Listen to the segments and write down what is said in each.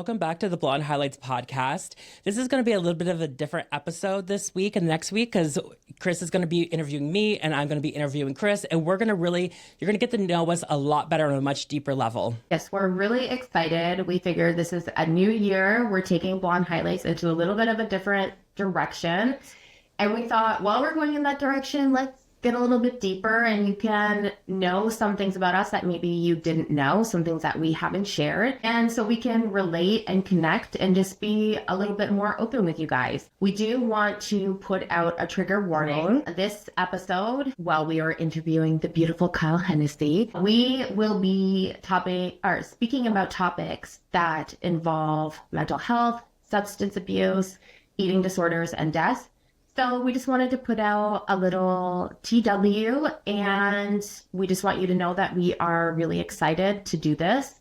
welcome back to the Blonde Highlights podcast. This is going to be a little bit of a different episode this week and next week because Kris is going to be interviewing me and I'm going to be interviewing Kris, and you're going to get to know us a lot better on a much deeper level. Yes, we're really excited. We figured this is a new year. We're taking Blonde Highlights into a little bit of a different direction. And we thought, while we're going in that direction, let's get a little bit deeper and you can know some things about us that maybe you didn't know, some things that we haven't shared. And so we can relate and connect and just be a little bit more open with you guys. We do want to put out a trigger warning. This episode, while we are interviewing the beautiful Kyle Hennessy, we will be speaking about topics that involve mental health, substance abuse, eating disorders, and death. So we just wanted to put out a little TW, and we just want you to know that we are really excited to do this.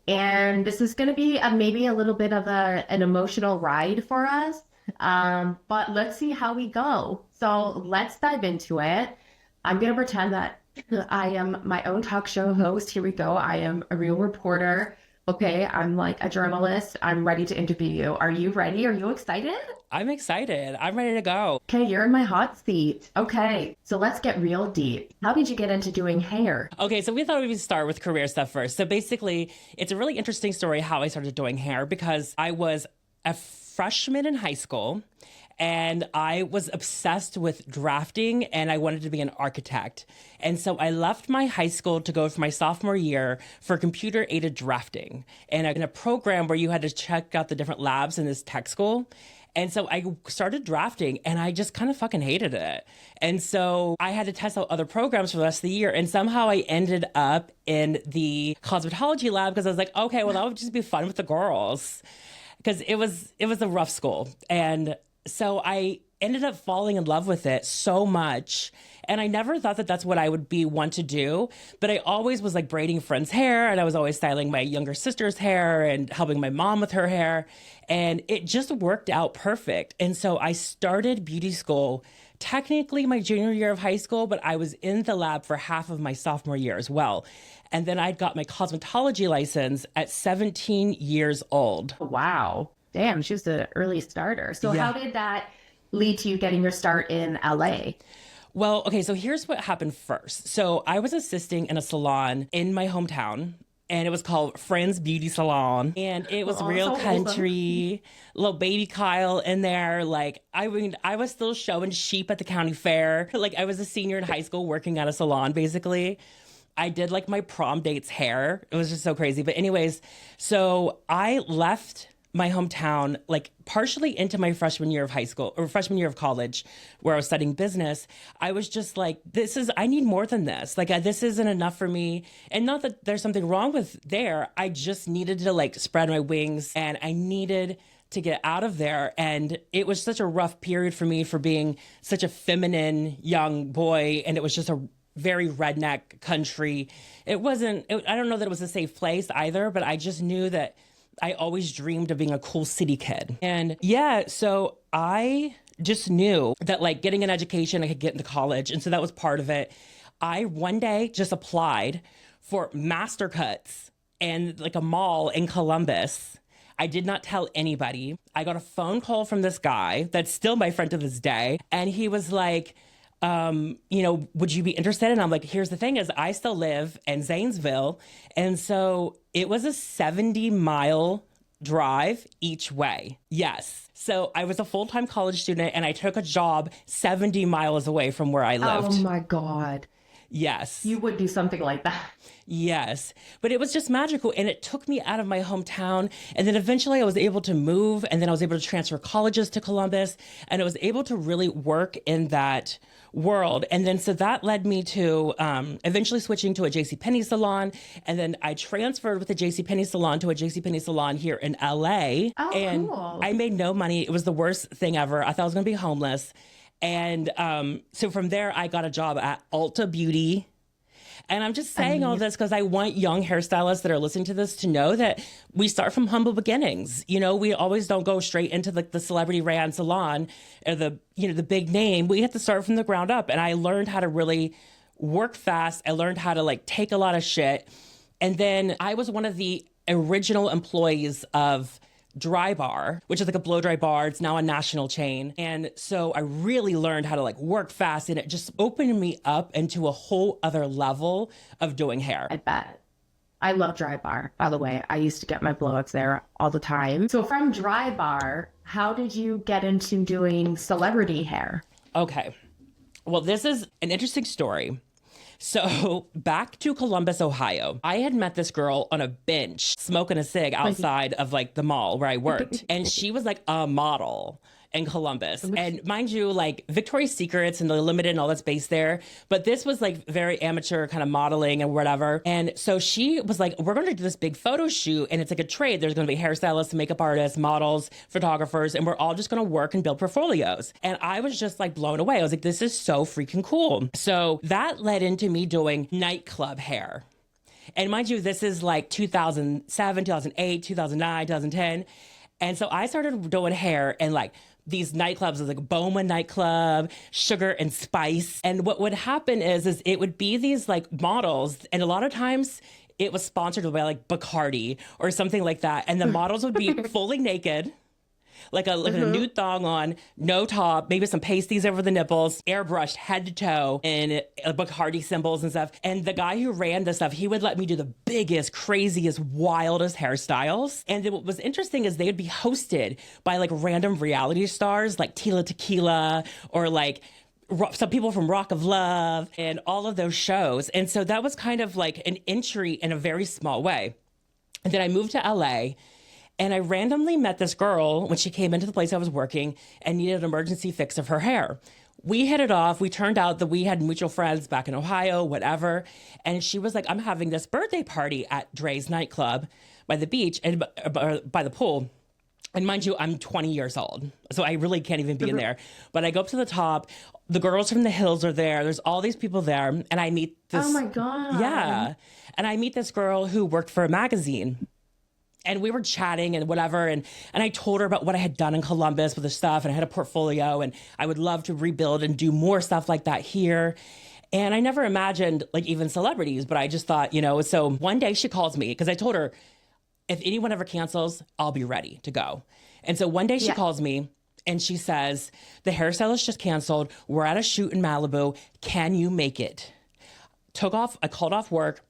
And this is going to be maybe a little bit of an emotional ride for us, but let's see how we go. So let's dive into it. I'm going to pretend that I am my own talk show host. Here we go. I am a real reporter. Okay, I'm like a journalist. I'm ready to interview you. Are you ready? Are you excited? I'm excited. I'm ready to go. Okay, you're in my hot seat. Okay, so let's get real deep. How did you get into doing hair? Okay, so we thought we would start with career stuff first. So basically, it's a really interesting story how I started doing hair because I was a freshman in high school and I was obsessed with drafting and I wanted to be an architect. And so I left my high school to go for my sophomore year for computer-aided drafting and in a program where you had to check out the different labs in this tech school. And so I started drafting and I just kind of fucking hated it. And so I had to test out other programs for the rest of the year. And somehow I ended up in the cosmetology lab because I was like, okay, well, that would just be fun with the girls. Because it was a rough school. And so I ended up falling in love with it so much. And I never thought that that's what I would want to do. But I always was like braiding friends' hair. And I was always styling my younger sister's hair and helping my mom with her hair. And it just worked out perfect. And so I started beauty school technically my junior year of high school, but I was in the lab for half of my sophomore year as well. And then I got my cosmetology license at 17 years old. Wow. Damn, she was an early starter. So How did that lead to you getting your start in LA? Well, okay, so here's what happened first. So I was assisting in a salon in my hometown, and it was called Friends Beauty Salon. And it was real country, little baby Kyle in there. Like, I was still showing sheep at the county fair. Like, I was a senior in high school working at a salon, basically. I did like my prom date's hair. It was just so crazy. But anyways, so I left my hometown, like partially into my freshman year of high school or freshman year of college where I was studying business. I was just like, I need more than this. Like, this isn't enough for me. And not that there's something wrong with there. I just needed to like spread my wings and I needed to get out of there. And it was such a rough period for me for being such a feminine young boy. And it was just a very redneck country. I don't know that it was a safe place either, but I just knew that I always dreamed of being a cool city kid. And so I just knew that like getting an education, I could get into college. And so that was part of it. I one day just applied for master cuts and like a mall in Columbus. I did not tell anybody. I got a phone call from this guy that's still my friend to this day. And he was like, would you be interested? And I'm like, here's the thing is I still live in Zanesville. And so it was a 70-mile drive each way. Yes. So I was a full-time college student and I took a job 70 miles away from where I lived. Oh my God. Yes. You would do something like that. Yes. But it was just magical. And it took me out of my hometown. And then eventually I was able to move. And then I was able to transfer colleges to Columbus. And I was able to really work in that world. And then so that led me to eventually switching to a JCPenney salon. And then I transferred with the JCPenney salon to a JCPenney salon here in LA. Oh, and cool. I made no money. It was the worst thing ever. I thought I was going to be homeless. And so from there, I got a job at Ulta Beauty. And I'm just saying all this because I want young hairstylists that are listening to this to know that we start from humble beginnings. You know, we always don't go straight into the celebrity ran salon or the big name. We have to start from the ground up. And I learned how to really work fast. I learned how to like take a lot of shit. And then I was one of the original employees of Dry Bar, which is like a blow dry bar. It's now a national chain. And so I really learned how to like work fast, and it just opened me up into a whole other level of doing hair. I bet. I love Dry Bar, by the way. I used to get my blowouts there all the time. So from Dry Bar, how did you get into doing celebrity hair? Okay. Well, this is an interesting story. So back to Columbus, Ohio, I had met this girl on a bench smoking a cig outside of like the mall where I worked. And she was like a model in Columbus. And mind you, like Victoria's Secrets and the Limited and all that space there. But this was like very amateur kind of modeling and whatever. And so she was like, we're going to do this big photo shoot. And it's like a trade. There's going to be hairstylists, makeup artists, models, photographers, and we're all just going to work and build portfolios. And I was just like blown away. I was like, this is so freaking cool. So that led into me doing nightclub hair. And mind you, this is like 2007, 2008, 2009, 2010. And so I started doing hair and like these nightclubs, like Boma nightclub, Sugar and Spice. And what would happen is it would be these like models. And a lot of times it was sponsored by like Bacardi or something like that. And the models would be fully naked, like a nude thong on, no top, maybe some pasties over the nipples, airbrushed head to toe, and Bacardi symbols and stuff. And the guy who ran this stuff, he would let me do the biggest, craziest, wildest hairstyles. And then what was interesting is they would be hosted by like random reality stars like Tila Tequila or like some people from Rock of Love and all of those shows. And so that was kind of like an entry in a very small way. And then I moved to LA. And I randomly met this girl when she came into the place I was working and needed an emergency fix of her hair. We hit it off. We turned out that we had mutual friends back in Ohio, whatever. And she was like, I'm having this birthday party at Dre's nightclub by the beach and by the pool. And mind you, I'm 20 years old, so I really can't even be in there. But I go up to the top. The girls from the hills are there. There's all these people there. And I meet this. Oh, my God. Yeah. And I meet this girl who worked for a magazine. And we were chatting and whatever. And I told her about what I had done in Columbus with the stuff. And I had a portfolio. And I would love to rebuild and do more stuff like that here. And I never imagined like even celebrities. But I just thought, you know, so one day she calls me because I told her, if anyone ever cancels, I'll be ready to go. And so one day she calls me and she says, the hairstylist just canceled. We're at a shoot in Malibu. Can you make it? I called off work,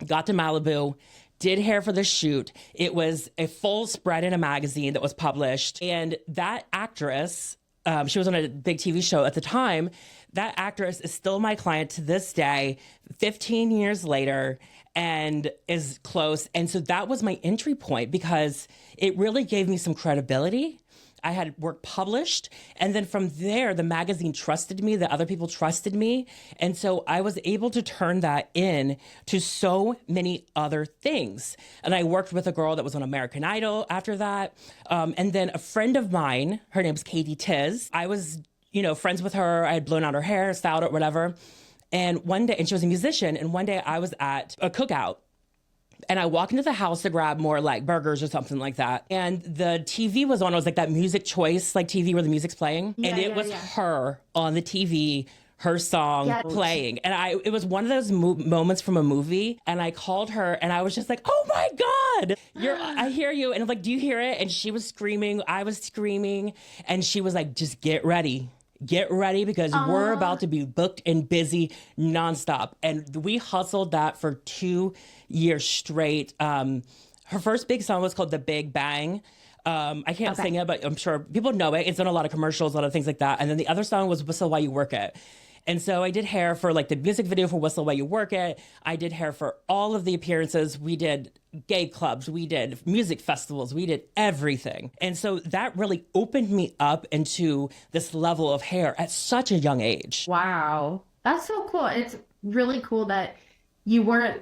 got to Malibu, did hair for the shoot. It was a full spread in a magazine that was published. And that actress, she was on a big TV show at the time. That actress is still my client to this day, 15 years later, and is close. And so that was my entry point because it really gave me some credibility. I had work published. And then from there, the magazine trusted me, the other people trusted me. And so I was able to turn that in to so many other things. And I worked with a girl that was on American Idol after that. And then a friend of mine, her name's Katie Tiz. I was, friends with her. I had blown out her hair, styled it, whatever. And one day, and she was a musician. And one day I was at a cookout. And I walked into the house to grab more like burgers or something like that. And the TV was on. It was like that Music Choice, like TV where the music's playing. And it was her on the TV, her song playing. And it was one of those moments from a movie. And I called her and I was just like, oh my God, I hear you. And I'm like, do you hear it? And she was screaming. I was screaming. And she was like, just get ready. Get ready because we're about to be booked and busy nonstop. And we hustled that for 2 years straight. Her first big song was called The Big Bang. I can't sing it, but I'm sure people know it. It's on a lot of commercials, a lot of things like that. And then the other song was Whistle While You Work It. And so I did hair for like the music video for Whistle While You Work It. I did hair for all of the appearances. We did gay clubs. We did music festivals. We did everything. And so that really opened me up into this level of hair at such a young age. Wow. That's so cool. It's really cool that you weren't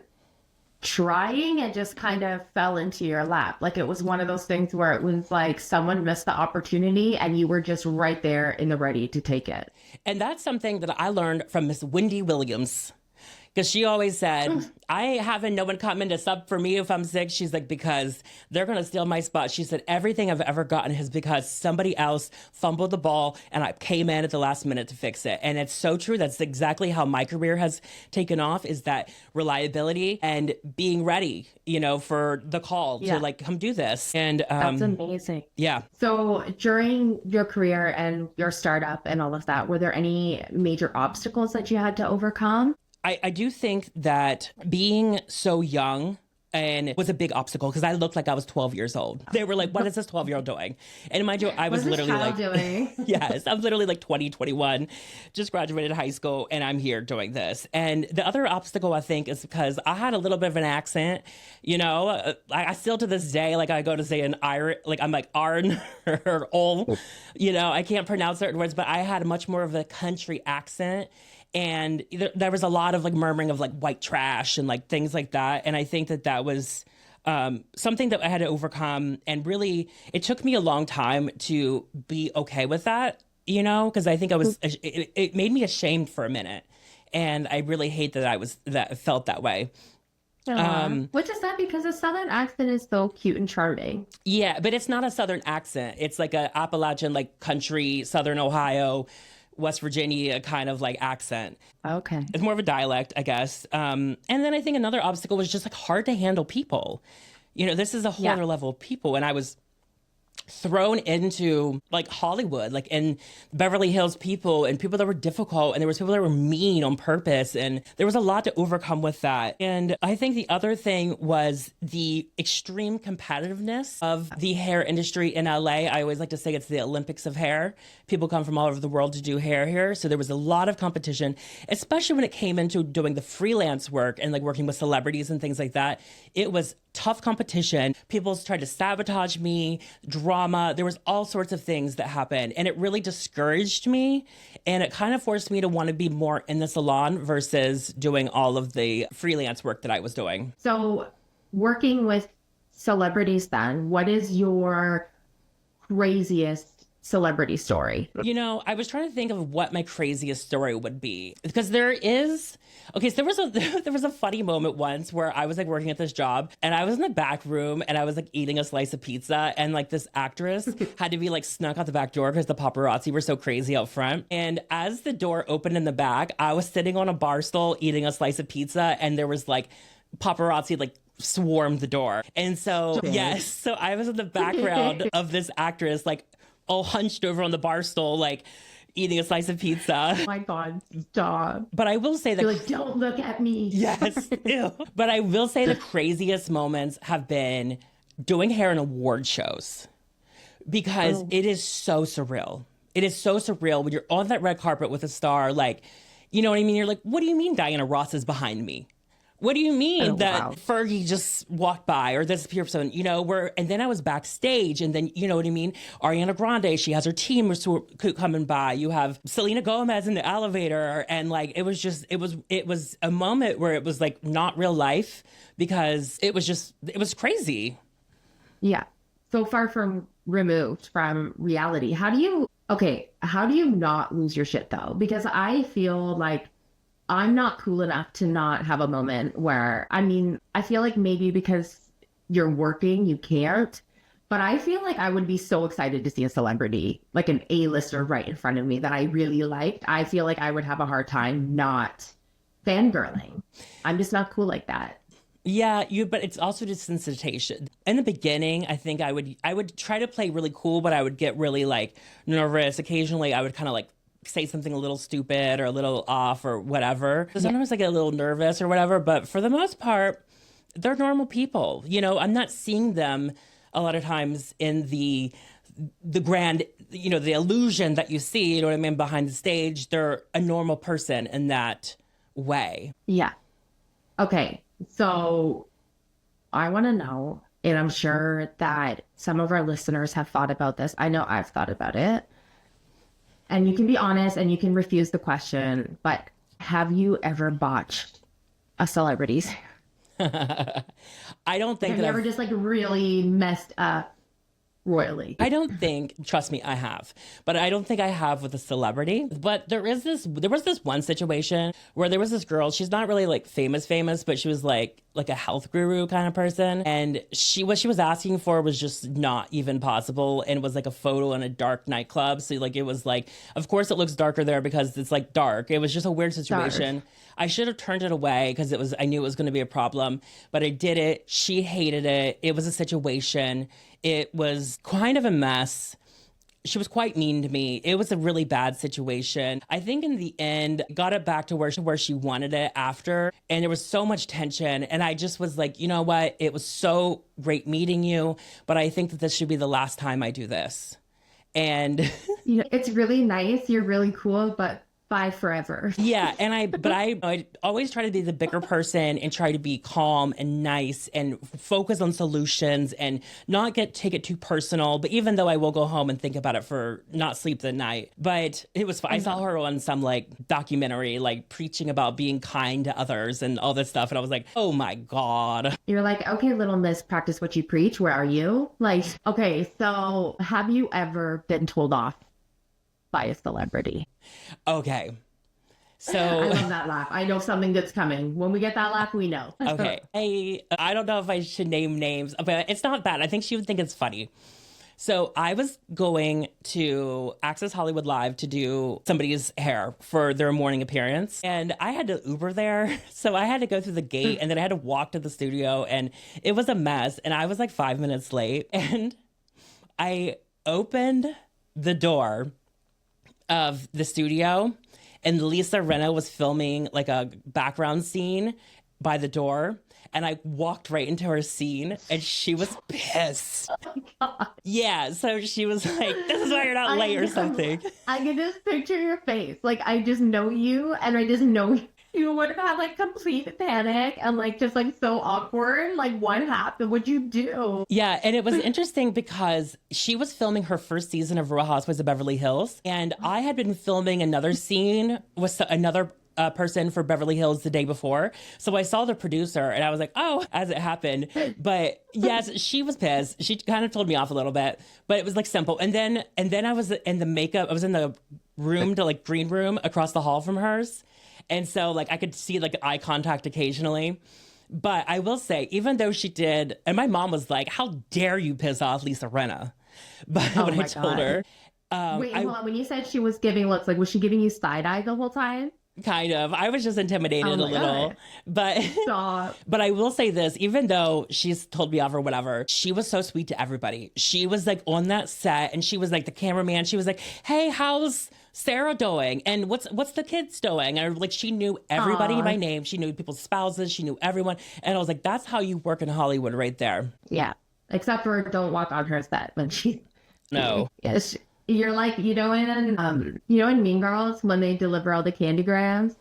trying, it just kind of fell into your lap. Like it was one of those things where it was like someone missed the opportunity and you were just right there in the ready to take it. And that's something that I learned from Miss Wendy Williams. Because she always said, I haven't no one come in to sub for me if I'm sick. She's like, because they're going to steal my spot. She said, everything I've ever gotten is because somebody else fumbled the ball and I came in at the last minute to fix it. And it's so true. That's exactly how my career has taken off, is that reliability and being ready, you know, for the call to like come do this. And that's amazing. Yeah. So during your career and your startup and all of that, were there any major obstacles that you had to overcome? I do think that being so young and was a big obstacle, because I looked like I was 12 years old. They were like, what is this 12-year-old doing? And mind you, I was literally like, doing? Yes, I'm literally like 20, 21, just graduated high school, and I'm here doing this. And the other obstacle, I think, is because I had a little bit of an accent, you know. I still to this day, like I go to say an Irish, like I'm like Arn or Ol, you know, I can't pronounce certain words, but I had much more of a country accent. And there was a lot of like murmuring of like white trash and like things like that. And I think that that was something that I had to overcome. And really, it took me a long time to be okay with that, you know, because I think it made me ashamed for a minute. And I really hate that I felt that way. Which is sad, because a Southern accent is so cute and charming. Yeah, but it's not a Southern accent. It's like a Appalachian, like country, Southern Ohio, West Virginia kind of like accent. Okay. It's more of a dialect, I guess. And then I think another obstacle was just like hard to handle people. You know, this is a whole other level of people. And I was thrown into like Hollywood, like in Beverly Hills people, and people that were difficult, and there was people that were mean on purpose, and there was a lot to overcome with that. And I think the other thing was the extreme competitiveness of the hair industry in LA. I always like to say it's the Olympics of hair. People come from all over the world to do hair here, so there was a lot of competition, especially when it came into doing the freelance work and like working with celebrities and things like that. It was tough competition. People tried to sabotage me, drama. There was all sorts of things that happened, and it really discouraged me, and it kind of forced me to want to be more in the salon versus doing all of the freelance work that I was doing. So working with celebrities then, what is your craziest celebrity story? You know, I was trying to think of what my craziest story would be, because there is, okay, so there was a funny moment once where I was like working at this job, and I was in the back room, and I was like eating a slice of pizza, and like this actress had to be like snuck out the back door because the paparazzi were so crazy out front. And as the door opened in the back, I was sitting on a bar stool eating a slice of pizza, and there was like paparazzi like swarmed the door. And so, yes, so I was in the background of this actress, like all hunched over on the bar stool, like eating a slice of pizza. Oh my God, stop. But I will say that— You're like, don't look at me. Yes. Ew. But I will say the craziest moments have been doing hair in award shows, because it is so surreal. It is so surreal when you're on that red carpet with a star, like, you know what I mean? You're like, what do you mean Diana Ross is behind me? What do you mean that Fergie just walked by, or this person, you know, and then I was backstage, and then, you know what I mean? Ariana Grande, she has her team coming by. You have Selena Gomez in the elevator. And like, it was a moment where it was like not real life, because it was crazy. Yeah. So far from removed from reality. How do you not lose your shit though? Because I feel like I'm not cool enough to not have a moment where, I mean, I feel like maybe because you're working, you can't, but I feel like I would be so excited to see a celebrity, like an A-lister right in front of me that I really liked. I feel like I would have a hard time not fangirling. I'm just not cool like that. Yeah, but it's also desensitization. In the beginning, I think I would try to play really cool, but I would get really like nervous. Occasionally, I would kind of like say something a little stupid or a little off or whatever. Sometimes I get a little nervous or whatever, but for the most part, they're normal people. You know, I'm not seeing them a lot of times in the grand, you know, the illusion that you see, you know what I mean, behind the stage. They're a normal person in that way. Yeah. Okay. So I want to know, and I'm sure that some of our listeners have thought about this. I know I've thought about it. And you can be honest and you can refuse the question, but have you ever botched a celebrity's? I don't think have you ever just like really messed up royally. I don't think, trust me, I have, but I don't think I have with a celebrity. But there was this one situation where there was this girl, she's not really like famous, but she was like a health guru kind of person. And what she was asking for was just not even possible. And it was like a photo in a dark nightclub. So like, it was like, of course it looks darker there because it's like dark. It was just a weird situation. Dark. I should have turned it away because I knew it was going to be a problem, but I did it. She hated it. It was a situation. It was kind of a mess. She was quite mean to me. It was a really bad situation. I think in the end, got it back to where she wanted it after. And there was so much tension. And I just was like, you know what? It was so great meeting you, but I think that this should be the last time I do this. And it's really nice. You're really cool, but bye forever. Yeah. And I always try to be the bigger person and try to be calm and nice and focus on solutions and not take it too personal. But even though I will go home and think about it for not sleep the night, but it was fun. I saw her on some like documentary, like preaching about being kind to others and all this stuff. And I was like, oh my God. You're like, okay, little miss, practice what you preach. Where are you? Like, okay, so have you ever been told off by a celebrity? Okay. So I love that laugh. I know something that's coming. When we get that laugh, we know. Okay. I don't know if I should name names, but it's not bad. I think she would think it's funny. So I was going to Access Hollywood Live to do somebody's hair for their morning appearance. And I had to Uber there. So I had to go through the gate and then I had to walk to the studio and it was a mess. And I was like 5 minutes late and I opened the door of the studio and Lisa Rinna was filming like a background scene by the door and I walked right into her scene and she was pissed. Oh my God. Yeah, so she was like, this is why you're not late or something. I can just picture your face. Like, I just know you and I just know you would have had like complete panic and like just like so awkward. Like, what happened? What'd you do? Yeah, and it was interesting because she was filming her first season of Real Housewives of Beverly Hills, and I had been filming another scene with another person for Beverly Hills the day before. So I saw the producer and I was like, oh, as it happened. But yes, she was pissed. She kind of told me off a little bit, but it was like simple. And then I was in the makeup. I was in the room to like green room across the hall from hers. And so like I could see like eye contact occasionally. But I will say, even though she did, and my mom was like, how dare you piss off Lisa Rinna? But when I told her. Wait, hold on. When you said she was giving looks, like was she giving you side eye the whole time? Kind of. I was just intimidated a little. God. But Stop. But I will say this, even though she's told me off or whatever, she was so sweet to everybody. She was like on that set and she was like the cameraman. She was like, hey, how's Sarah doing? And what's the kids doing? And like she knew everybody by name. She knew people's spouses. She knew everyone. And I was like, that's how you work in Hollywood right there. Yeah. Except for don't walk on her set when she. No. Yes. You're like, in Mean Girls when they deliver all the candygrams,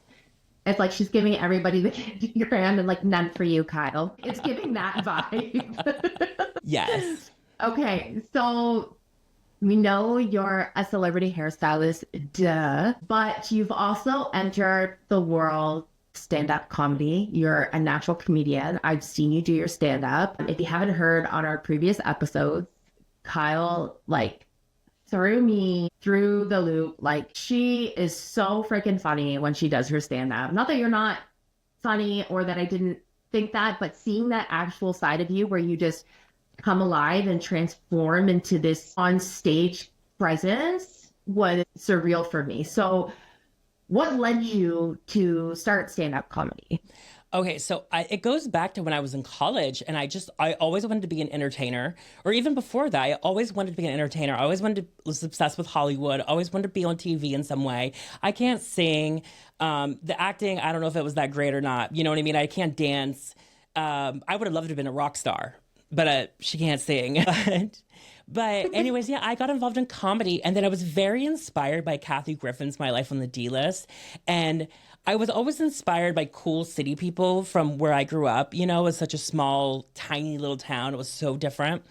it's like she's giving everybody the candygram and like none for you, Kyle. It's giving that vibe. Yes. Okay, so we know you're a celebrity hairstylist, duh, but you've also entered the world stand-up comedy. You're a natural comedian. I've seen you do your stand-up. If you haven't heard on our previous episodes, Kyle threw me through the loop. Like, she is so freaking funny when she does her stand-up. Not that you're not funny or that I didn't think that, but seeing that actual side of you where you just come alive and transform into this on-stage presence was surreal for me. So what led you to start stand-up comedy? Okay, so it goes back to when I was in college, and I always wanted to be an entertainer, or even before that, I always wanted to be an entertainer. I always was obsessed with Hollywood, always wanted to be on TV in some way. I can't sing. The acting, I don't know if it was that great or not. You know what I mean? I can't dance. I would have loved to have been a rock star, but she can't sing. But anyways, yeah, I got involved in comedy, and then I was very inspired by Kathy Griffin's My Life on the D-List, and I was always inspired by cool city people from where I grew up. You know, it was such a small, tiny little town. It was so different.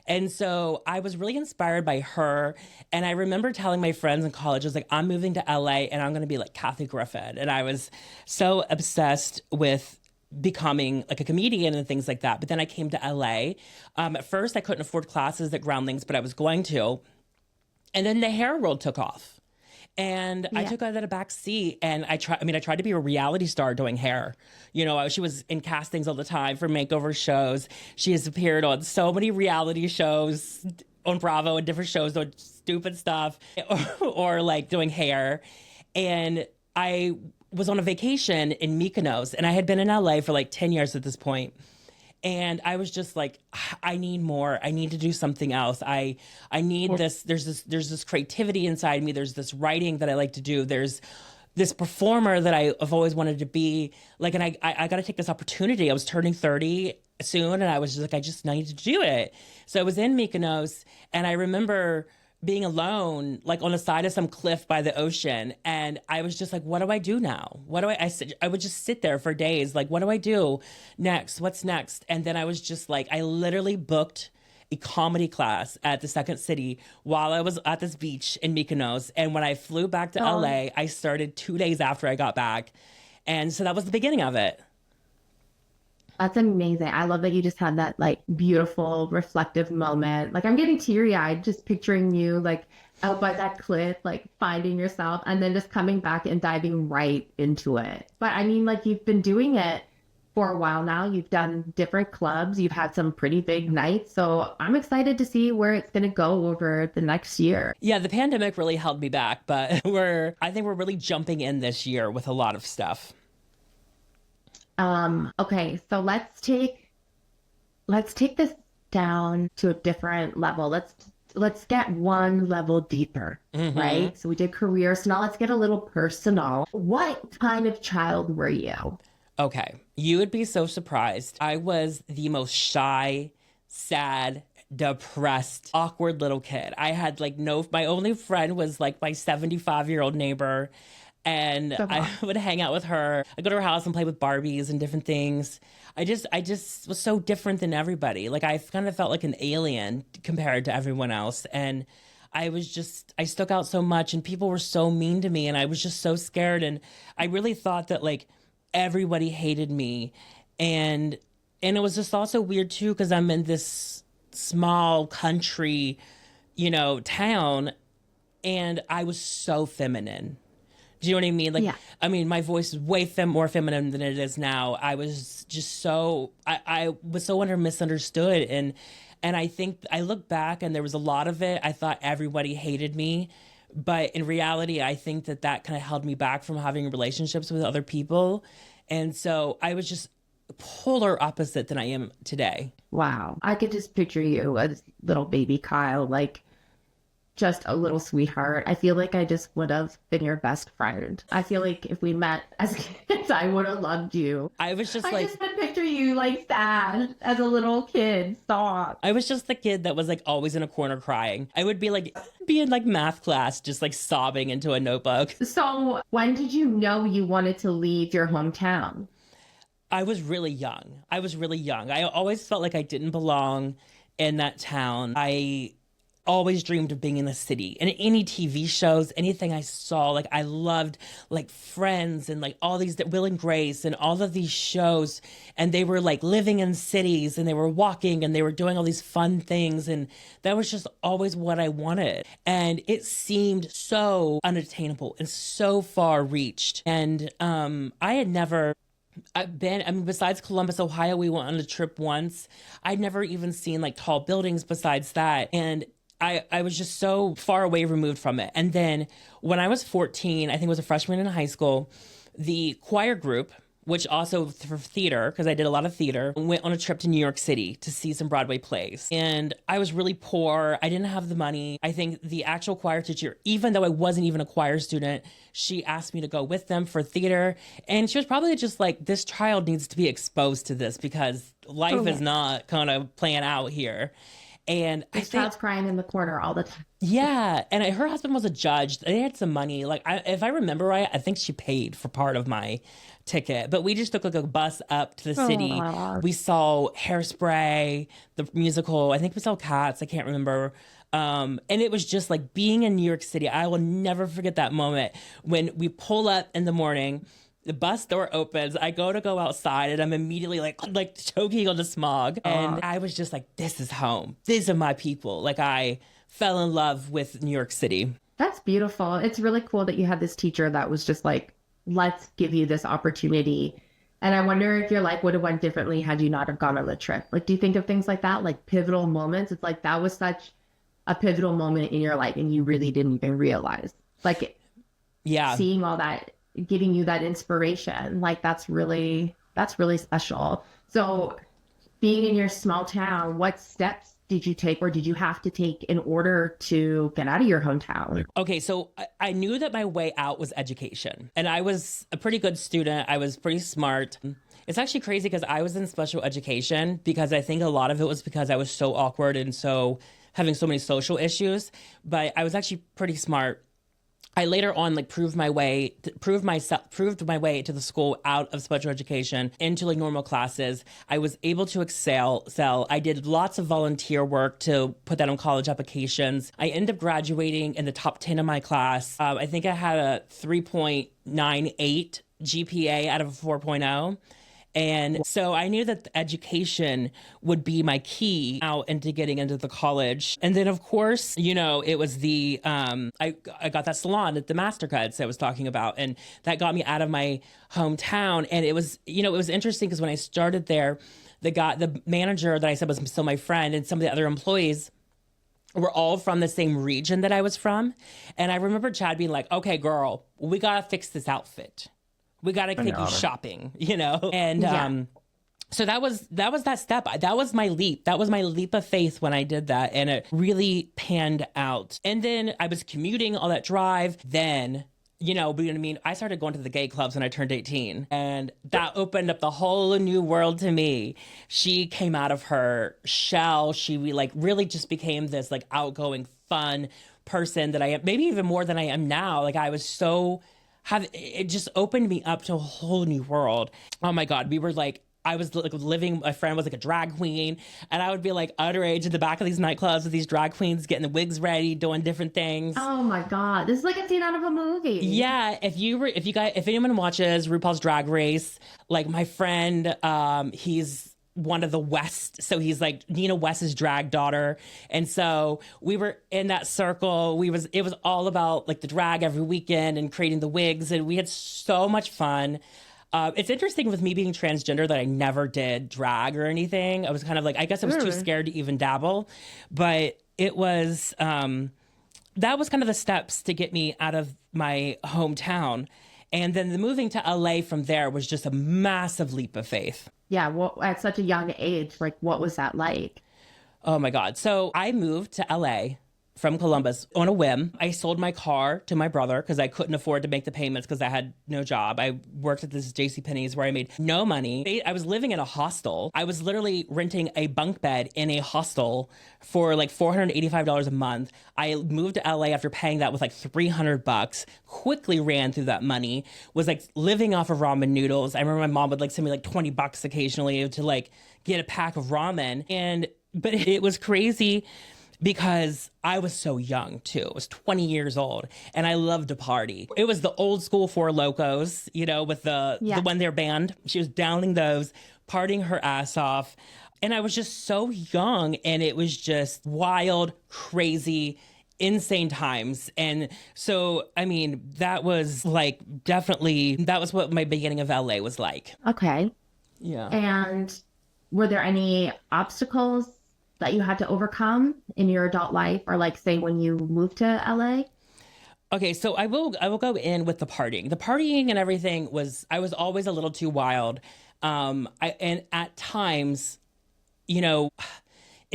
And so I was really inspired by her. And I remember telling my friends in college, I was like, I'm moving to LA and I'm going to be like Kathy Griffin. And I was so obsessed with becoming like a comedian and things like that. But then I came to LA. At first, I couldn't afford classes at Groundlings, but I was going to. And then the hair world took off. And I took out a back seat, and I tried to be a reality star doing hair. You know, she was in castings all the time for makeover shows. She has appeared on so many reality shows on Bravo and different shows doing stupid stuff or like doing hair. And I was on a vacation in Mykonos, and I had been in LA for like 10 years at this point. And I was just like, I need more. I need to do something else. I need this. There's this creativity inside me. There's this writing that I like to do. There's this performer that I've always wanted to be like, and I got to take this opportunity. I was turning 30 soon, and I was just like, I just need to do it. So I was in Mykonos, and I remember being alone, like on the side of some cliff by the ocean. And I was just like, what do I do now? I would just sit there for days. Like, what do I do next? What's next? And then I was just like, I literally booked a comedy class at the Second City while I was at this beach in Mykonos. And when I flew back to LA, I started 2 days after I got back. And so that was the beginning of it. That's amazing. I love that you just had that like beautiful reflective moment. Like I'm getting teary eyed just picturing you like out by that cliff, like finding yourself and then just coming back and diving right into it. But I mean, like you've been doing it for a while now. You've done different clubs. You've had some pretty big nights. So I'm excited to see where it's going to go over the next year. Yeah, the pandemic really held me back, but I think we're really jumping in this year with a lot of stuff. Okay, so let's take this down to a different level. Let's get one level deeper, right? So we did career, so now let's get a little personal. What kind of child were you? Okay, you would be so surprised. I was the most shy, sad, depressed, awkward little kid. I had like my only friend was like my 75-year-old neighbor. And I would hang out with her. I'd go to her house and play with Barbies and different things. I just was so different than everybody. Like I kind of felt like an alien compared to everyone else. And I stuck out so much and people were so mean to me and I was just so scared. And I really thought that like everybody hated me. And it was just also weird too, because I'm in this small country, town, and I was so feminine. Do you know what I mean? Like, I mean, my voice is way more feminine than it is now. I was just I was so misunderstood. And I think I look back and there was a lot of it. I thought everybody hated me. But in reality, I think that kind of held me back from having relationships with other people. And so I was just polar opposite than I am today. Wow. I could just picture you as little baby Kyle, like, just a little sweetheart. I feel like I just would have been your best friend. I feel like if we met as kids, I would have loved you. I just would picture you like sad as a little kid. Stop. I was just the kid that was like always in a corner crying. I would be in like math class, just like sobbing into a notebook. So when did you know you wanted to leave your hometown? I was really young. I always felt like I didn't belong in that town. I always dreamed of being in the city, and any TV shows, anything I saw, like I loved like Friends and like all these Will and Grace and all of these shows, and they were like living in cities and they were walking and they were doing all these fun things, and that was just always what I wanted. And it seemed so unattainable and so far reached. And besides Columbus, Ohio, we went on a trip once. I'd never even seen like tall buildings besides that. And I was just so far away removed from it. And then when I was 14, I think I was a freshman in high school, the choir group, which also for theater, because I did a lot of theater, went on a trip to New York City to see some Broadway plays. And I was really poor. I didn't have the money. I think the actual choir teacher, even though I wasn't even a choir student, she asked me to go with them for theater. And she was probably just like, this child needs to be exposed to this because life is not kind of playing out here. And this child's crying in the corner all the time. Yeah. And her husband was a judge. They had some money. Like, if I remember right, I think she paid for part of my ticket. But we just took like a bus up to the city. We saw Hairspray, the musical. I think we saw Cats. I can't remember. And it was just like being in New York City. I will never forget that moment when we pull up in the morning. The bus door opens. I go outside, and I'm immediately like choking on the smog. And I was just like, this is home. These are my people. Like, I fell in love with New York City. That's beautiful. It's really cool that you had this teacher that was just like, let's give you this opportunity. And I wonder if your life would have went differently had you not have gone on the trip. Like, do you think of things like that, like pivotal moments? It's like, that was such a pivotal moment in your life and you really didn't even realize. Like, seeing all that, giving you that inspiration, like that's really special. So being in your small town, what steps did you take or did you have to take in order to get out of your hometown? Okay, so I knew that my way out was education. And I was a pretty good student. I was pretty smart. It's actually crazy because I was in special education because I think a lot of it was because I was so awkward and so having so many social issues. But I was actually pretty smart. I later on proved my way to the school out of special education into like normal classes. I was able to excel. I did lots of volunteer work to put that on college applications. I ended up graduating in the top 10 of my class. I think I had a 3.98 GPA out of a 4.0. And so I knew that education would be my key out into getting into the college. And then, of course, it was I got that salon at the Mastercuts I was talking about. And that got me out of my hometown. And it was interesting because when I started there, the manager that I said was still my friend and some of the other employees were all from the same region that I was from. And I remember Chad being like, okay, girl, we got to fix this outfit. We got to take you shopping, And so that was that step. That was my leap. That was my leap of faith when I did that. And it really panned out. And then I was commuting all that drive. Then, I started going to the gay clubs when I turned 18. And that opened up the whole new world to me. She came out of her shell. She really just became this outgoing, fun person that I am, maybe even more than I am now. Like I was so... it just opened me up to a whole new world. Oh my God. I was living, my friend was like a drag queen, and I would be underage in the back of these nightclubs with these drag queens getting the wigs ready, doing different things. Oh my God. This is like a scene out of a movie. Yeah. If anyone watches RuPaul's Drag Race, like my friend, he's one of the West. So he's like Nina West's drag daughter. And so we were in that circle. It was all about the drag every weekend and creating the wigs. And we had so much fun. It's interesting with me being transgender that I never did drag or anything. I was kind of I guess I was too scared to even dabble, but it was, that was kind of the steps to get me out of my hometown. And then the moving to LA from there was just a massive leap of faith. Yeah, well, at such a young age, what was that like? Oh my God. So I moved to LA from Columbus on a whim. I sold my car to my brother because I couldn't afford to make the payments because I had no job. I worked at this JCPenney's where I made no money. I was living in a hostel. I was literally renting a bunk bed in a hostel for $485 a month. I moved to LA after paying that with $300, quickly ran through that money, was living off of ramen noodles. I remember my mom would send me $20 occasionally to get a pack of ramen. But it was crazy because I was so young too. I was 20 years old and I loved to party. It was the old school Four Locos, with the When They're band. She was downing those, partying her ass off. And I was just so young and it was just wild, crazy, insane times. And so, that was that was what my beginning of LA was like. Okay. Yeah. And were there any obstacles that you had to overcome in your adult life or say when you moved to LA? Okay, so I will go in with the partying. The partying and everything I was always a little too wild. And at times, in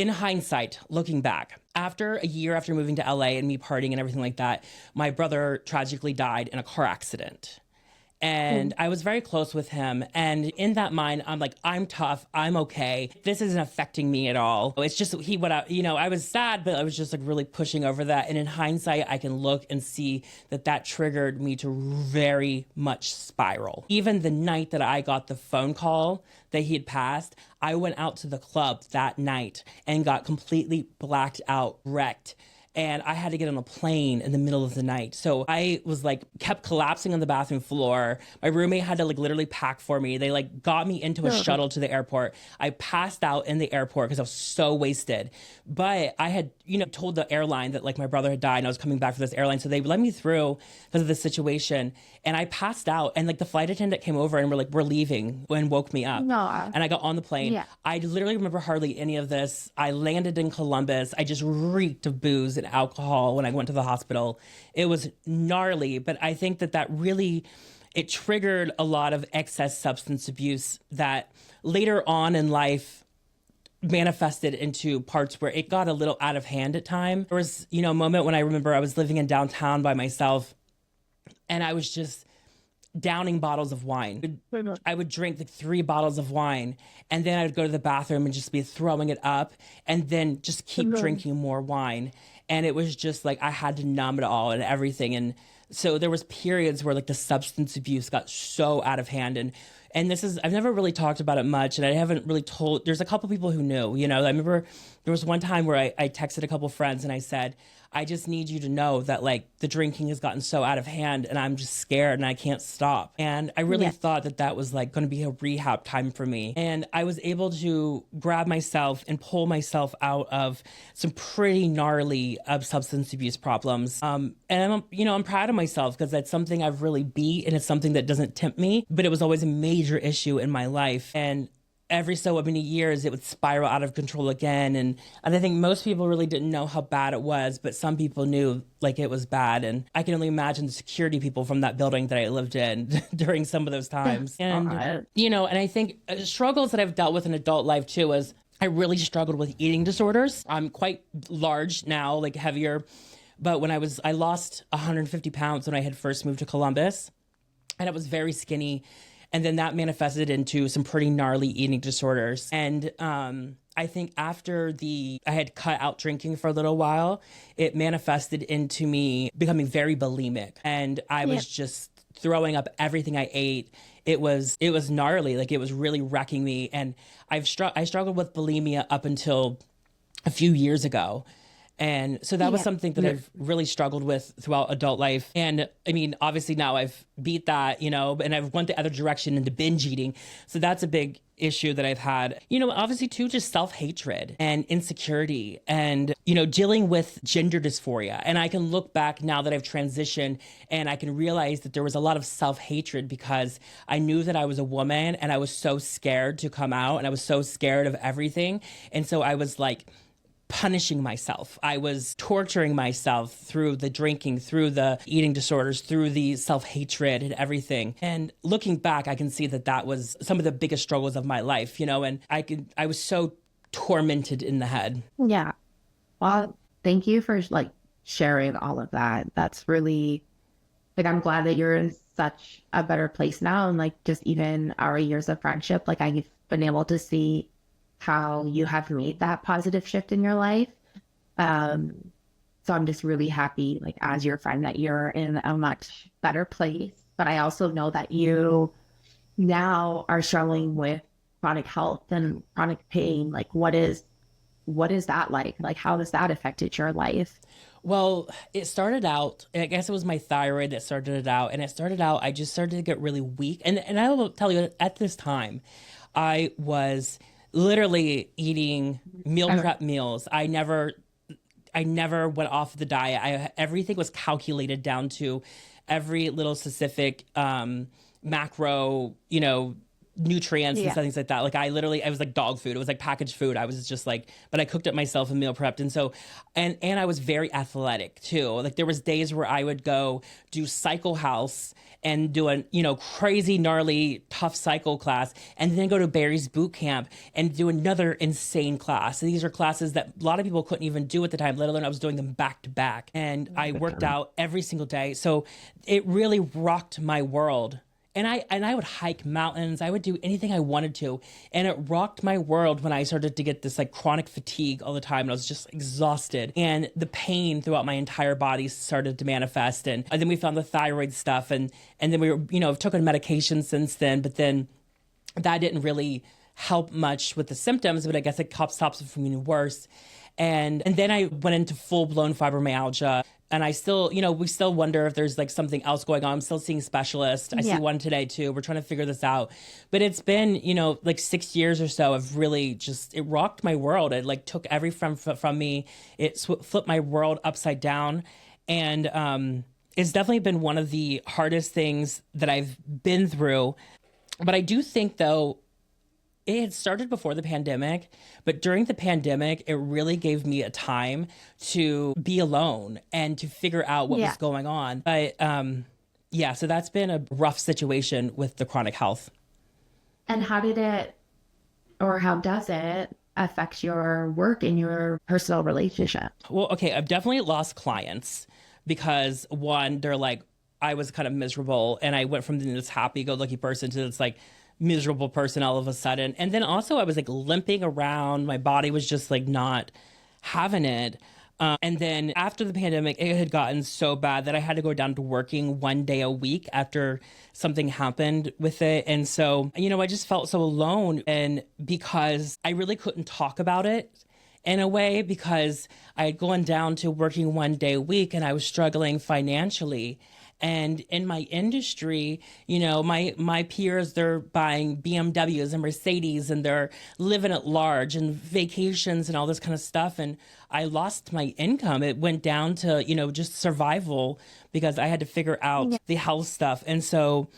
hindsight, looking back, after a year after moving to LA and me partying and everything like that, my brother tragically died in a car accident. And I was very close with him. And in that mind, I'm I'm tough. I'm okay. This isn't affecting me at all. It's just I was sad, but I was just really pushing over that. And in hindsight, I can look and see that triggered me to very much spiral. Even the night that I got the phone call that he had passed, I went out to the club that night and got completely blacked out, wrecked. and I had to get on a plane in the middle of the night. So I was like, kept collapsing on the bathroom floor. My roommate had to like literally pack for me. They like got me into a shuttle to the airport. I passed out in the airport because I was so wasted. But I had, told the airline that like my brother had died and I was coming back for this airline. So they let me through because of the situation. And I passed out, and like the flight attendant came over and were like, we're leaving, and woke me up. No. And I got on the plane. Yeah. I literally remember hardly any of this. I landed in Columbus. I just reeked of booze and alcohol when I went to the hospital. It was gnarly, but I think that really, it triggered a lot of excess substance abuse that later on in life manifested into parts where it got a little out of hand at time. There was, a moment when I remember I was living in downtown by myself, and I was just downing bottles of wine. I would drink like 3 bottles of wine, and then I would go to the bathroom and just be throwing it up, and then just keep drinking more wine. And it was just like I had to numb it all and everything. And so there was periods where like the substance abuse got so out of hand. And this is, I've never really talked about it much, and I haven't really told, there's a couple people who knew, I remember there was one time where I texted a couple friends and I said, I just need you to know that like the drinking has gotten so out of hand and I'm just scared and I can't stop. And I really thought that was like going to be a rehab time for me. And I was able to grab myself and pull myself out of some pretty gnarly substance abuse problems. And I'm proud of myself because that's something I've really beat, and it's something that doesn't tempt me, but it was always a major issue in my life. And every so many years it would spiral out of control again. And I think most people really didn't know how bad it was, but some people knew like it was bad. And I can only imagine the security people from that building that I lived in during some of those times. And, and I think struggles that I've dealt with in adult life too is I really struggled with eating disorders. I'm quite large now, like heavier. But when I lost 150 pounds when I had first moved to Columbus, and I was very skinny. And then that manifested into some pretty gnarly eating disorders. And I think after I had cut out drinking for a little while, it manifested into me becoming very bulimic. And I was just throwing up everything I ate. It was gnarly. Like it was really wrecking me. And I struggled with bulimia up until a few years ago. And so that was something that I've really struggled with throughout adult life. And I mean, obviously now I've beat that, and I've went the other direction into binge eating. So that's a big issue that I've had. Obviously too, just self-hatred and insecurity and, dealing with gender dysphoria. And I can look back now that I've transitioned and I can realize that there was a lot of self-hatred because I knew that I was a woman and I was so scared to come out and I was so scared of everything. And so I was like, punishing myself. I was torturing myself through the drinking, through the eating disorders, through the self-hatred and everything. And looking back, I can see that was some of the biggest struggles of my life, and I was so tormented in the head. Yeah. Well, thank you for sharing all of that. That's really I'm glad that you're in such a better place now. And just even our years of friendship, I've been able to see how you have made that positive shift in your life. So I'm just really happy, as your friend, that you're in a much better place. But I also know that you now are struggling with chronic health and chronic pain. What is that like? How has that affected your life? Well, it started out, I guess it was my thyroid that started it out. And it started out, I just started to get really weak. And I will tell you, at this time, I was literally eating meal prep meals. I never went off the diet. Everything was calculated down to every little specific macro, nutrients and things like that. I was like dog food. It was like packaged food. I was just but I cooked it myself and meal prepped. And so, and I was very athletic too. There was days where I would go do Cycle House and do a, crazy, gnarly, tough cycle class, and then go to Barry's boot camp and do another insane class. And these are classes that a lot of people couldn't even do at the time, let alone I was doing them back to back. And I worked out every single day. So it really rocked my world. And I would hike mountains. I would do anything I wanted to. And it rocked my world when I started to get this chronic fatigue all the time. And I was just exhausted. And the pain throughout my entire body started to manifest. And then we found the thyroid stuff. And then we were, I've taken medication since then. But then that didn't really help much with the symptoms. But I guess it stops it from getting worse. And then I went into full blown fibromyalgia. And I still, we still wonder if there's like something else going on. I'm still seeing specialists. I see one today too. We're trying to figure this out. But it's been, like 6 years or so of really just, it rocked my world. It like took everything from me. It flipped my world upside down. And it's definitely been one of the hardest things that I've been through. But I do think though, it had started before the pandemic, but during the pandemic, it really gave me a time to be alone and to figure out what was going on. But so that's been a rough situation with the chronic health. And how did it, or how does it affect your work and your personal relationship? Well, okay, I've definitely lost clients because one, they're like, I was kind of miserable and I went from this happy-go-lucky person to this like miserable person all of a sudden. And then also I was like limping around. My body was just like not having it. And then after the pandemic, it had gotten so bad that I had to go down to working 1 day a week after something happened with it. And so, I just felt so alone. And because I really couldn't talk about it in a way, because I had gone down to working 1 day a week and I was struggling financially. And in my industry, my peers, they're buying BMWs and Mercedes and they're living at large and vacations and all this kind of stuff. And I lost my income. It went down to, just survival because I had to figure out the health stuff. And so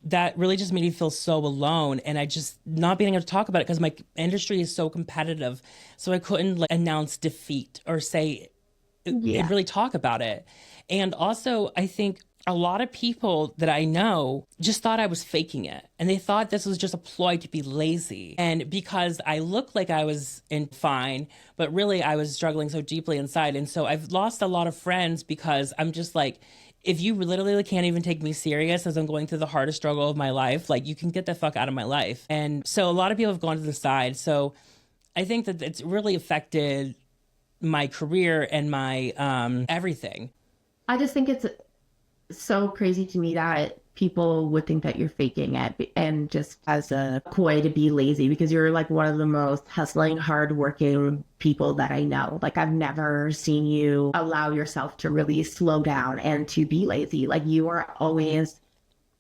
that really just made me feel so alone. And I just not being able to talk about it because my industry is so competitive. So I couldn't announce defeat or say and really talk about it. And also, I think a lot of people that I know just thought I was faking it. And they thought this was just a ploy to be lazy. And because I looked like I was fine, but really I was struggling so deeply inside. And so I've lost a lot of friends because I'm just like, if you literally can't even take me serious as I'm going through the hardest struggle of my life, like you can get the fuck out of my life. And so a lot of people have gone to the side. So I think that it's really affected my career and my everything. I just think it's so crazy to me that people would think that you're faking it and just as a ploy to be lazy, because you're like one of the most hustling, hardworking people that I know. Like I've never seen you allow yourself to really slow down and to be lazy. Like you are always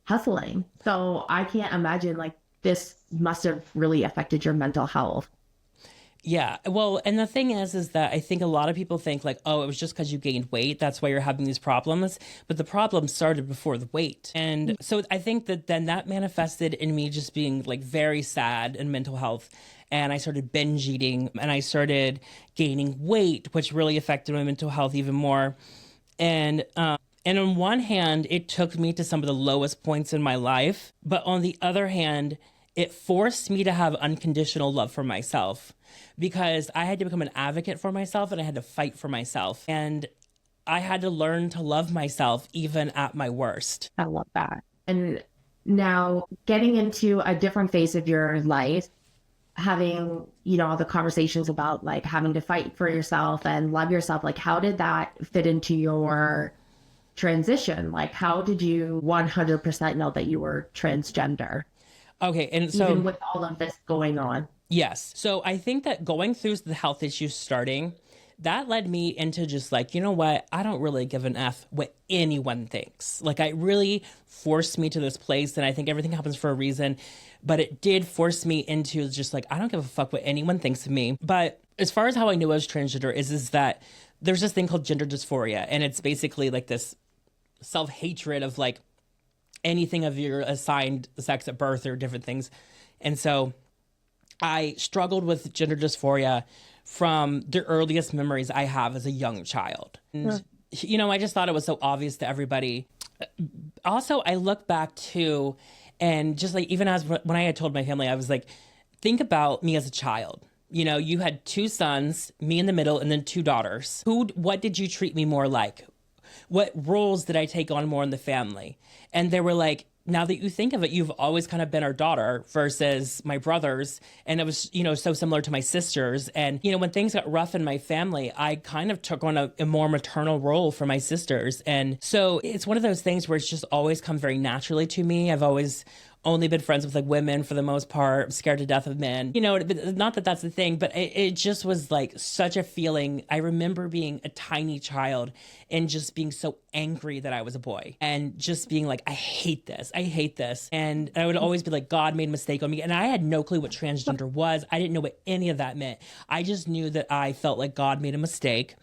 hustling. So I can't imagine like this must have really affected your mental health. Yeah. Well, and the thing is that I think a lot of people think like, oh, it was just because you gained weight. That's why you're having these problems. But the problem started before the weight. And so I think that then that manifested in me just being like very sad in mental health. And I started binge eating and I started gaining weight, which really affected my mental health even more. And on one hand, it took me to some of the lowest points in my life. But on the other hand, it forced me to have unconditional love for myself because I had to become an advocate for myself and I had to fight for myself. And I had to learn to love myself even at my worst. I love that. And now getting into a different phase of your life, having, all the conversations about like having to fight for yourself and love yourself, like how did that fit into your transition? Like how did you 100% know that you were transgender? Okay, and so even with all of this going on. Yes. So I think that going through the health issues starting, that led me into just like, you know what? I don't really give an F what anyone thinks. Like it really forced me to this place. And I think everything happens for a reason. But it did force me into just like, I don't give a fuck what anyone thinks of me. But as far as how I knew I was transgender is that there's this thing called gender dysphoria. And it's basically like this self-hatred of like, anything of your assigned sex at birth or different things. And so I struggled with gender dysphoria from the earliest memories I have as a young child. And, I just thought it was so obvious to everybody. Also, I look back too, and just like, even when I had told my family, I was like, think about me as a child. You had 2 sons, me in the middle, and then 2 daughters. What did you treat me more like? What roles did I take on more in the family? And they were like, now that you think of it, you've always kind of been our daughter versus my brothers. And it was, so similar to my sisters. And, when things got rough in my family, I kind of took on a more maternal role for my sisters. And so it's one of those things where it's just always come very naturally to me. I've always only been friends with like women for the most part. I'm scared to death of men. You know, not that that's the thing, but it just was like such a feeling. I remember being a tiny child and just being so angry that I was a boy and just being like, I hate this. I hate this. And I would always be like, God made a mistake on me. And I had no clue what transgender was. I didn't know what any of that meant. I just knew that I felt like God made a mistake.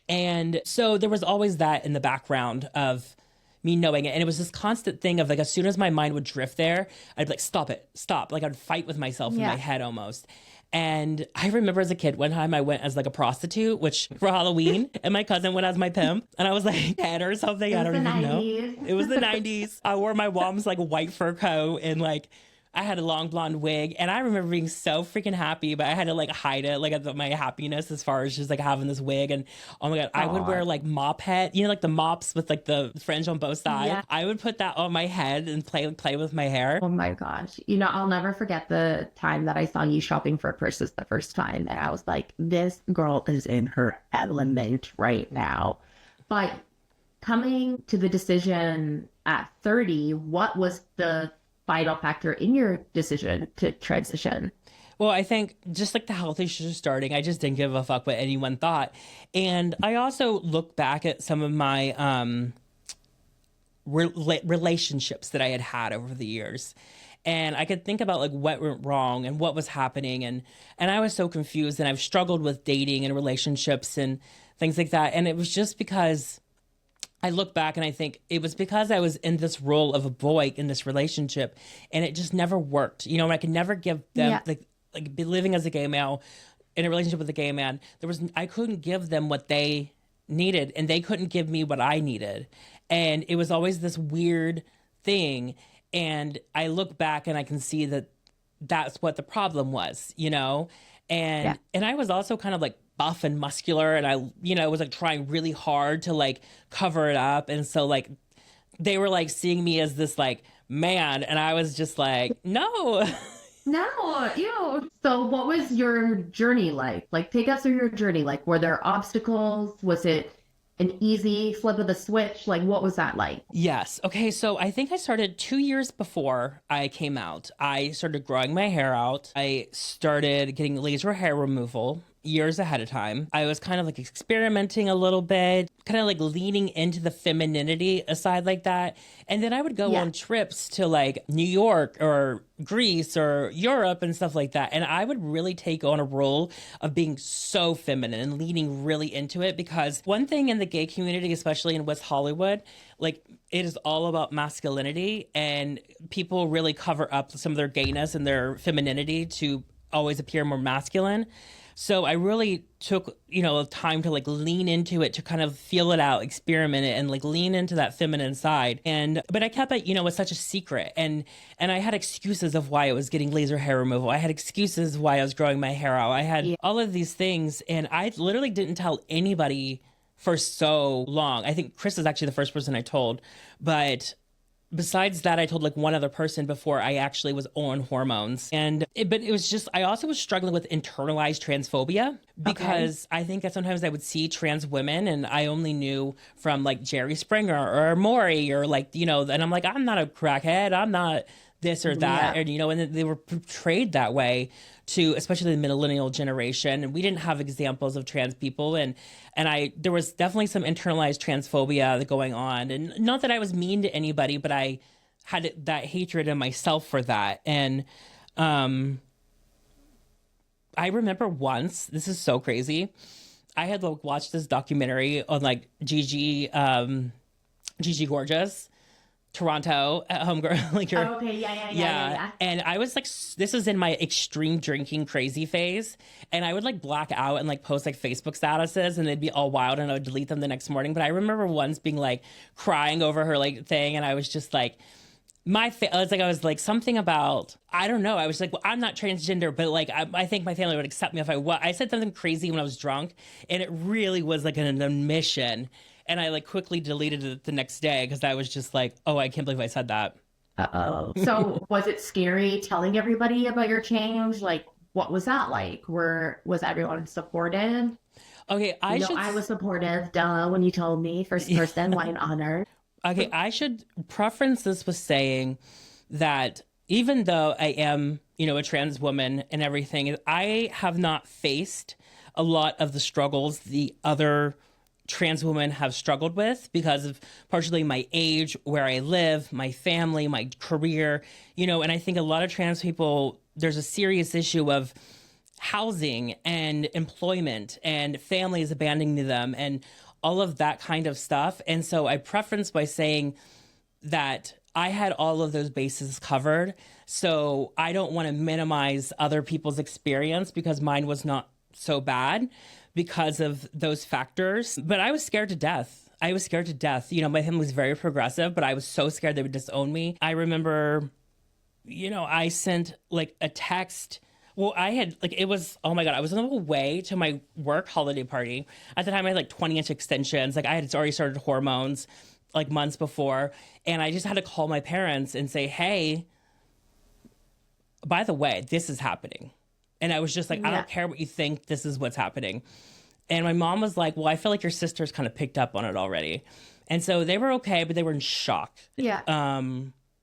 And so there was always that in the background of me knowing it. And it was this constant thing of like, as soon as my mind would drift there, I'd be like, stop it, stop. Like I'd fight with myself in my head almost. And I remember as a kid, one time I went as like a prostitute, which for Halloween, and my cousin went as my pimp. And I was like 10 or something. I don't even know. It was the 90s. I wore my mom's like white fur coat and like, I had a long blonde wig, and I remember being so freaking happy, but I had to like hide it, like my happiness as far as just like having this wig. And oh my God, I would wear like mop head, you know, like the mops with like the fringe on both sides. Yeah. I would put that on my head and play with my hair. Oh my gosh. You know, I'll never forget the time that I saw you shopping for purses the first time. And I was like, this girl is in her element right now. But coming to the decision at 30, what was the vital factor in your decision to transition? Well, I think just like the health issues starting, I just didn't give a fuck what anyone thought. And I also look back at some of my relationships that I had over the years. And I could think about like what went wrong and what was happening. And I was so confused, and I've struggled with dating and relationships and things like that. And it was just because I look back and I think it was because I was in this role of a boy in this relationship, and it just never worked. You know, I could never give them like be living as a gay male in a relationship with a gay man. I couldn't give them what they needed, and they couldn't give me what I needed. And it was always this weird thing. And I look back and I can see that that's what the problem was, you know? And I was also kind of like buff and muscular, and I, you know, was like trying really hard to like cover it up. And so like they were like seeing me as this like man, and I was just like, no. No, ew. So what was your journey like? Like, take us through your journey. Like, were there obstacles? Was it an easy flip of the switch? Like, what was that like? Yes. Okay. So I think I started 2 years before I came out. I started growing my hair out. I started getting laser hair removal years ahead of time. I was kind of like experimenting a little bit, kind of like leaning into the femininity aside like that. And then I would go on trips to like New York or Greece or Europe and stuff like that. And I would really take on a role of being so feminine and leaning really into it, because one thing in the gay community, especially in West Hollywood, like it is all about masculinity, and people really cover up some of their gayness and their femininity to always appear more masculine. So I really took, you know, time to like lean into it, to kind of feel it out, experiment it, and like lean into that feminine side. But I kept it, you know, as such a secret. And I had excuses of why I was getting laser hair removal. I had excuses why I was growing my hair out. I had all of these things, and I literally didn't tell anybody for so long. I think Kris is actually the first person I told, but besides that, I told like one other person before I actually was on hormones. But it was just, I also was struggling with internalized transphobia, because I think that sometimes I would see trans women and I only knew from like Jerry Springer or Maury or like, you know, and I'm like, I'm not a crackhead. I'm not this or that. And, you know, and they were portrayed that way to, especially the millennial generation. And we didn't have examples of trans people. And there was definitely some internalized transphobia going on. And not that I was mean to anybody, but I had that hatred in myself for that. And I remember once, this is so crazy, I had like watched this documentary on like Gigi Gorgeous, Toronto homegirl. Like yeah. And I was like, this is in my extreme drinking crazy phase, and I would like black out and like post like Facebook statuses, and they'd be all wild, and I would delete them the next morning. But I remember once being like crying over her like thing, and I was just like, I was like something about, I don't know. I was like, well, I'm not transgender, but like, I think my family would accept me if I was. I said something crazy when I was drunk, and it really was like an admission. And I like quickly deleted it the next day, because I was just like, oh, I can't believe I said that. Uh-oh. So was it scary telling everybody about your change? Like, what was that like? Was everyone supportive? Okay, I was supportive, duh, when you told me. First person, why an honor. Okay, I should preference this with saying that even though I am, a trans woman and everything, I have not faced a lot of the struggles the other trans women have struggled with because of partially my age, where I live, my family, my career, and I think a lot of trans people, there's a serious issue of housing and employment and families abandoning them and all of that kind of stuff. And so I preference by saying that I had all of those bases covered. So I don't want to minimize other people's experience because mine was not so bad because of those factors. But I was scared to death. My family was very progressive, but I was so scared they would disown me. I remember, I sent like a text. Well, I had it was, oh my God, I was on the way to my work holiday party. At the time, I had like 20-inch extensions. I had already started hormones like months before. And I just had to call my parents and say, hey, by the way, this is happening. And I was just like, I don't care what you think. This is what's happening. And my mom was like, well, I feel like your sister's kind of picked up on it already. And so they were okay, but they were in shock. Yeah.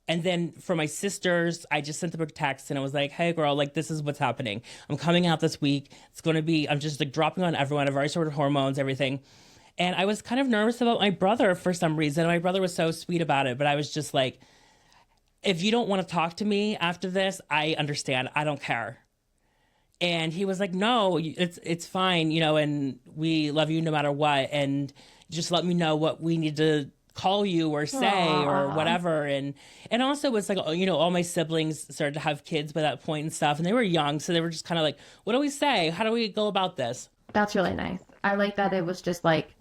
And then for my sisters, I just sent them a text and I was like, hey, girl, this is what's happening. I'm coming out this week. I'm just dropping on everyone. I've already started hormones, everything. And I was kind of nervous about my brother for some reason. My brother was so sweet about it, but I was just like, if you don't want to talk to me after this, I understand. I don't care. And he was like, no, it's fine, and we love you no matter what. And just let me know what we need to call you or say or whatever. And also it's like, all my siblings started to have kids by that point and stuff. And they were young. So they were just kind of like, what do we say? How do we go about this? That's really nice. I like that it was just like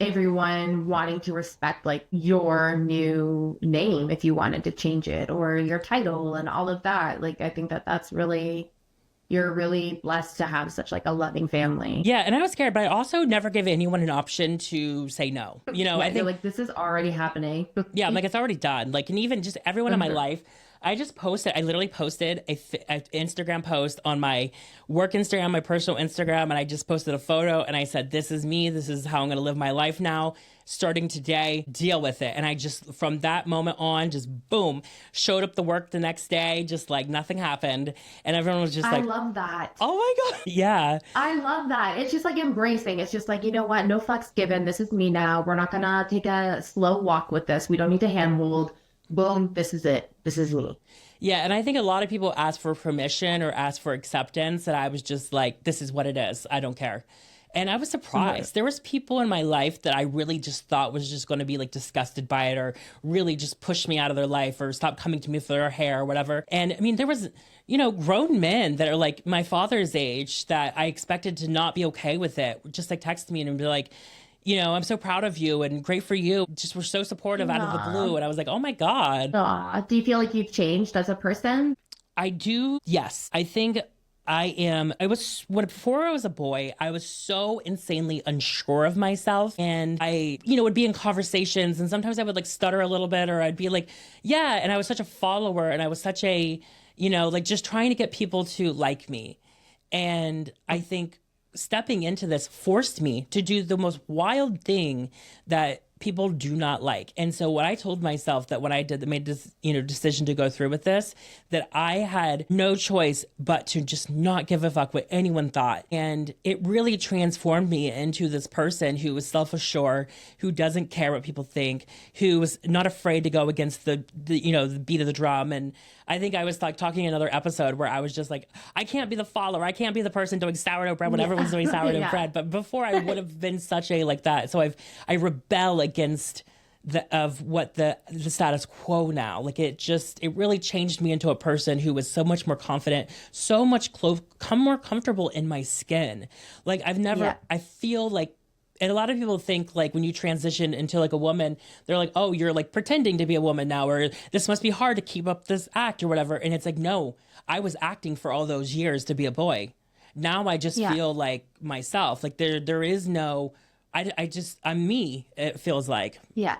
everyone wanting to respect your new name if you wanted to change it or your title and all of that. I think that's really... You're really blessed to have such a loving family. Yeah, and I was scared, but I also never gave anyone an option to say no. I think this is already happening. Yeah, I'm it's already done. And even just everyone in my life, I literally posted an Instagram post on my work Instagram, my personal Instagram, and I just posted a photo and I said, this is me. This is how I'm going to live my life now. Starting today, deal with it. And I just, from that moment on, just boom, showed up to work the next day, just nothing happened. And everyone was just I love that. Oh my God. Yeah. I love that. It's just embracing. It's just you know what? No fucks given. This is me now. We're not going to take a slow walk with this. We don't need to handhold. Boom. This is it. This is me. Yeah, and I think a lot of people ask for permission or ask for acceptance, and I was just like, this is what it is. I don't care. And I was surprised. There was people in my life that I really just thought was just going to be disgusted by it or really just push me out of their life or stop coming to me for their hair or whatever. And I mean, there was, grown men that are my father's age that I expected to not be okay with it. Just text me and be like, I'm so proud of you and great for you. Just were so supportive out of the blue. And I was like, oh my God. Do you feel like you've changed as a person? I do. Yes. I think before I was a boy, I was so insanely unsure of myself. And I, would be in conversations and sometimes I would stutter a little bit or I'd be like, yeah. And I was such a follower and I was such a, just trying to get people to like me. And I think stepping into this forced me to do the most wild thing that people do not like. And so what I told myself that when I made this, decision to go through with this, that I had no choice but to just not give a fuck what anyone thought. And it really transformed me into this person who was self-assured, who doesn't care what people think, who was not afraid to go against the beat of the drum. And I think I was talking in another episode where I was just like, I can't be the follower. I can't be the person doing sourdough bread when everyone's doing sourdough bread. But before I would have been such a that. So I rebel against the status quo now. It really changed me into a person who was so much more confident, so much more comfortable in my skin. I feel and a lot of people think when you transition into a woman, they're like, oh, you're pretending to be a woman now, or this must be hard to keep up this act or whatever. And it's no, I was acting for all those years to be a boy. Now I just feel like myself. There is no, I'm me, it feels like. Yeah.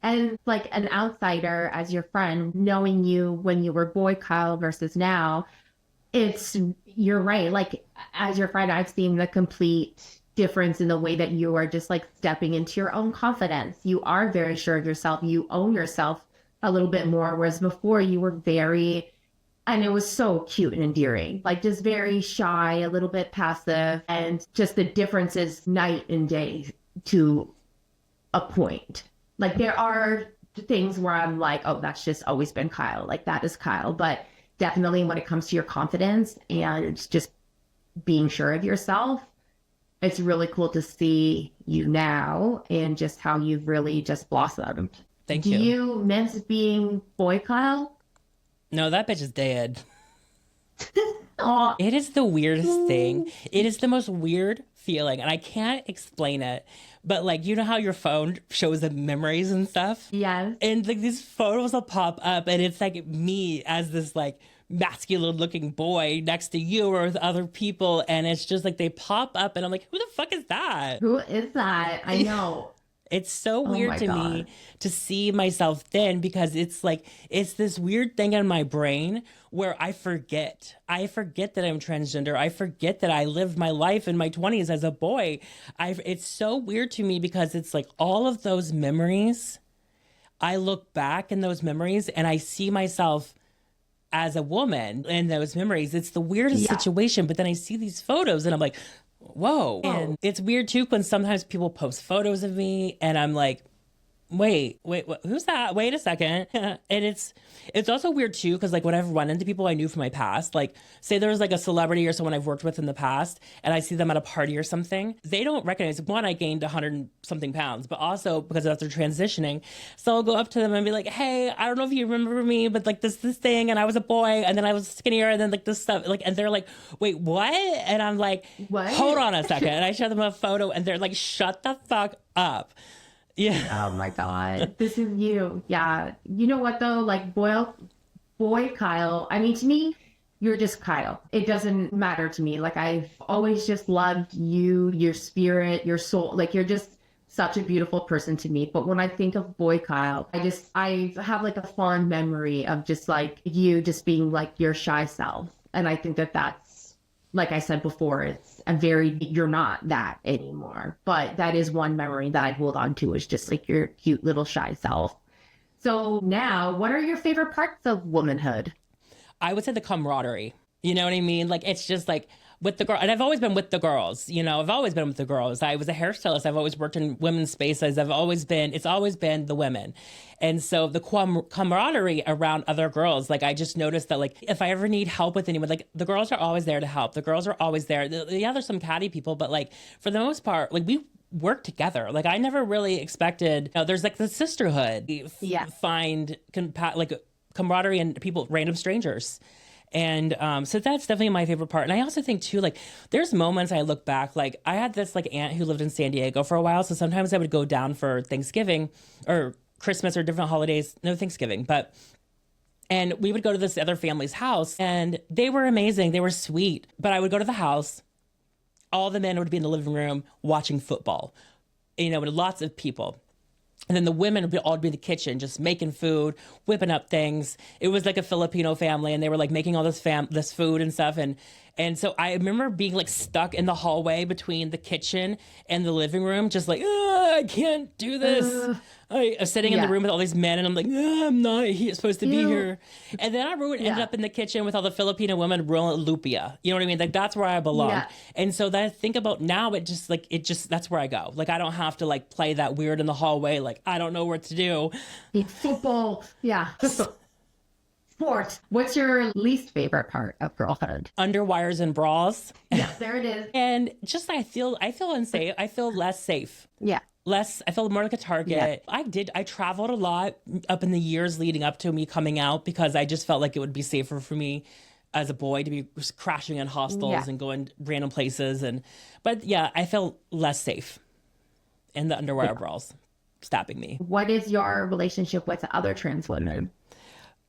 And an outsider as your friend, knowing you when you were boy Kyle versus now, you're right. As your friend, I've seen the complete difference in the way that you are just stepping into your own confidence. You are very sure of yourself. You own yourself a little bit more, whereas before you were very, and it was so cute and endearing, like just very shy, a little bit passive, and just the difference is night and day to a point. Like there are things where I'm like, oh, that's just always been Kyle. Like that is Kyle. But definitely when it comes to your confidence and just being sure of yourself, it's really cool to see you now and just how you've really just blossomed. Thank you. Do you miss being boy Kyle? No, that bitch is dead. Aw. It is the weirdest thing. It is the most weird feeling, and I can't explain it. But like, you know how your phone shows the memories and stuff? Yes. And like these photos will pop up, and it's like me as this like masculine looking boy next to you or with other people, and it's just like they pop up, and I'm like, who the fuck is that? Who is that? I know. It's so weird to me to see myself then, because it's like, it's this weird thing in my brain where I forget that I'm transgender. I forget that I lived my life in my 20s as a boy. It's so weird to me because it's like all of those memories, I look back in those memories and I see myself as a woman in those memories. It's the weirdest situation, but then I see these photos and I'm like, whoa. And it's weird too when sometimes people post photos of me and I'm like, wait, who's that? Wait a second. And it's also weird too, because like when I've run into people I knew from my past, like say there's like a celebrity or someone I've worked with in the past and I see them at a party or something, they don't recognize, one, I gained 100 something pounds, but also because after transitioning. So I'll go up to them and be like, hey, I don't know if you remember me, but like this thing, and I was a boy and then I was skinnier and then like this stuff, like, and they're like, wait, what? And I'm like, what? Hold on a second. And I show them a photo and they're like, shut the fuck up. Yeah. Oh my God. This is you. Yeah. You know what though? Like boy Kyle. I mean, to me, you're just Kyle. It doesn't matter to me. Like I've always just loved you, your spirit, your soul. Like you're just such a beautiful person to me. But when I think of boy Kyle, I have like a fond memory of just like you just being like your shy self. And I think that that's, like I said before, it's you're not that anymore. But that is one memory that I hold on to, is just like your cute little shy self. So now, what are your favorite parts of womanhood? I would say the camaraderie. You know what I mean? Like, it's just like with the girl, and I've always been with the girls, you know, I've always been with the girls. I was a hairstylist. I've always worked in women's spaces. It's always been the women. And so the camaraderie around other girls, like I just noticed that like, if I ever need help with anyone, like the girls are always there to help. The girls are always there. Yeah, there's some catty people, but like for the most part, like we work together. Like I never really expected, there's like the sisterhood. Find like camaraderie in people, random strangers. And so that's definitely my favorite part. And I also think too, like there's moments I look back, like I had this like aunt who lived in San Diego for a while. So sometimes I would go down for Thanksgiving or Christmas or different holidays, no Thanksgiving, and we would go to this other family's house and they were amazing. They were sweet, but I would go to the house. All the men would be in the living room watching football, you know, with lots of people. And then the women would all be in the kitchen, just making food, whipping up things. It was like a Filipino family, and they were like making all this food and stuff. And so I remember being like stuck in the hallway between the kitchen and the living room, just like, I can't do this. I was sitting in the room with all these men, and I'm like, I'm not supposed to be here. And then I ended up in the kitchen with all the Filipino women rolling lumpia. You know what I mean? Like that's where I belong. Yeah. And so that I think about now, that's where I go. Like I don't have to like play that weird in the hallway. Like I don't know what to do. Football. Yeah. Sports. What's your least favorite part of girlhood? Underwires and bras. Yeah, there it is. And just I feel unsafe. I feel less safe. Yeah. I felt more like a target. Yeah. I traveled a lot up in the years leading up to me coming out because I just felt like it would be safer for me as a boy to be crashing in hostels and going random places. But I felt less safe in the underwear bras stopping me. What is your relationship with other trans women?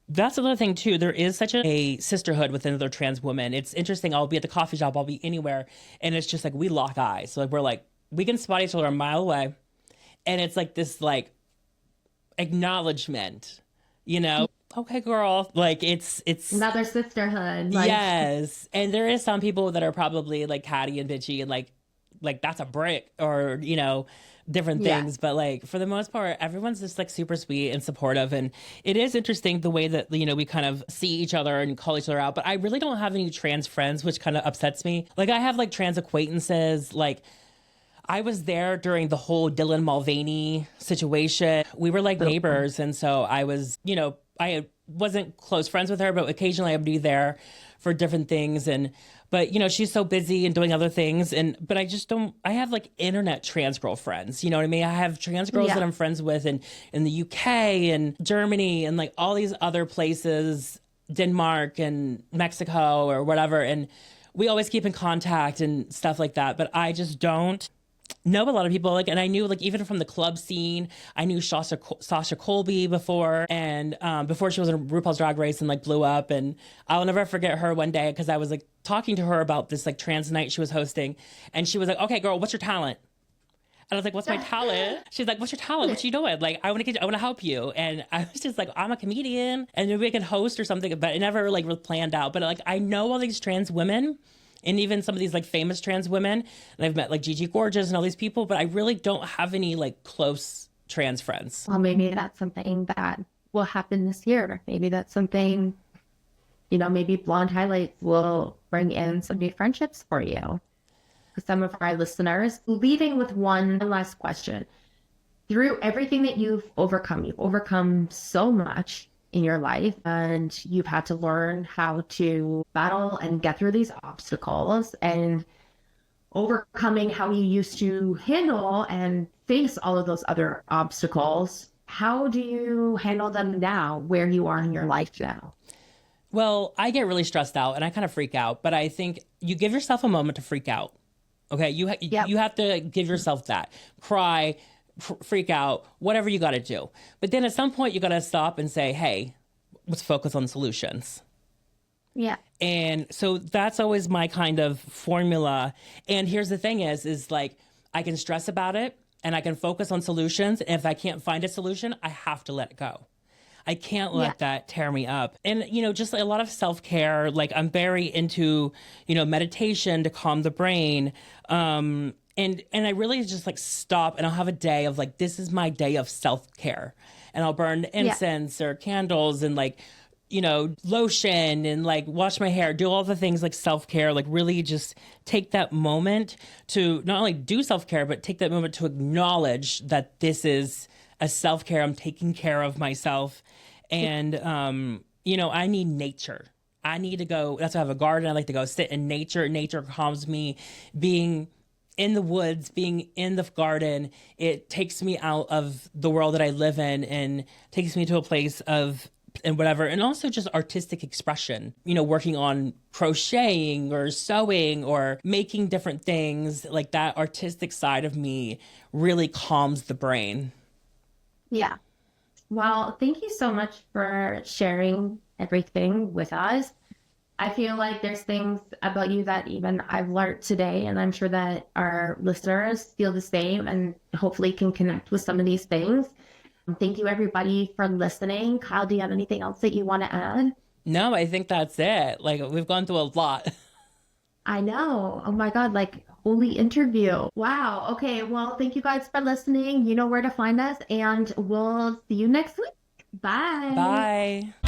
That's another thing too. There is such a sisterhood within other trans women. It's interesting. I'll be at the coffee shop. I'll be anywhere. And it's just like, we lock eyes. So like, we're like, we can spot each other a mile away. And it's like this like acknowledgement, you know, okay, girl, like it's another sisterhood. Like... Yes. And there is some people that are probably like catty and bitchy and like that's a brick or, you know, different things. But like for the most part, everyone's just like super sweet and supportive. And it is interesting the way that, you know, we kind of see each other and call each other out. But I really don't have any trans friends, which kind of upsets me. Like I have like trans acquaintances. Like I was there during the whole Dylan Mulvaney situation. We were like neighbors. And so I was, you know, I wasn't close friends with her, but occasionally I would be there for different things. But you know, she's so busy and doing other things. But I have like internet trans girl friends. You know what I mean? I have trans girls that I'm friends with in the UK and Germany and like all these other places, Denmark and Mexico or whatever. And we always keep in contact and stuff like that. But I just don't know a lot of people. Like, and I knew like even from the club scene, I knew Sasha Colby before, and before she was in RuPaul's Drag Race and like blew up. And I'll never forget her one day because I was like talking to her about this like trans night she was hosting, and she was like, "Okay, girl, what's your talent?" And I was like, "What's my talent?" She's like, "What's your talent? What you doing?" Like, I want to help you. And I was just like, "I'm a comedian, and maybe I can host or something." But it never like was planned out. But like, I know all these trans women. And even some of these like famous trans women, and I've met like Gigi Gorgeous and all these people, but I really don't have any like close trans friends. Well, maybe that's something that will happen this year. Maybe that's something, you know, maybe Blonde Highlights will bring in some new friendships for you. For some of our listeners, leaving with one last question. Through everything that you've overcome so much in your life, and you've had to learn how to battle and get through these obstacles, and overcoming how you used to handle and face all of those other obstacles. How do you handle them now, where you are in your life now? Well, I get really stressed out and I kind of freak out, but I think you give yourself a moment to freak out. Okay, you have to give yourself that. Cry, freak out, whatever you got to do. But then at some point you got to stop and say, hey, let's focus on solutions. Yeah. And so that's always my kind of formula. And here's the thing is like, I can stress about it and I can focus on solutions. And if I can't find a solution, I have to let it go. I can't let that tear me up. And, you know, just a lot of self-care, like I'm very into, you know, meditation to calm the brain. And I really just like stop and I'll have a day of like, this is my day of self-care. And I'll burn incense or candles and like, you know, lotion and like wash my hair, do all the things like self-care, like really just take that moment to not only do self-care, but take that moment to acknowledge that this is a self-care. I'm taking care of myself. And, you know, I need nature. I need to go. That's why I have a garden. I like to go sit in nature. Nature calms me. Being in the woods, being in the garden, it takes me out of the world that I live in and takes me to a place of and whatever. And also just artistic expression, you know, working on crocheting or sewing or making different things, like that artistic side of me really calms the brain. Yeah. Well, thank you so much for sharing everything with us. I feel like there's things about you that even I've learned today, and I'm sure that our listeners feel the same and hopefully can connect with some of these things. Thank you, everybody, for listening. Kyle, do you have anything else that you want to add? No, I think that's it. Like, we've gone through a lot. I know. Oh my God, like, holy interview. Wow. Okay. Well, thank you guys for listening. You know where to find us, and we'll see you next week. Bye. Bye.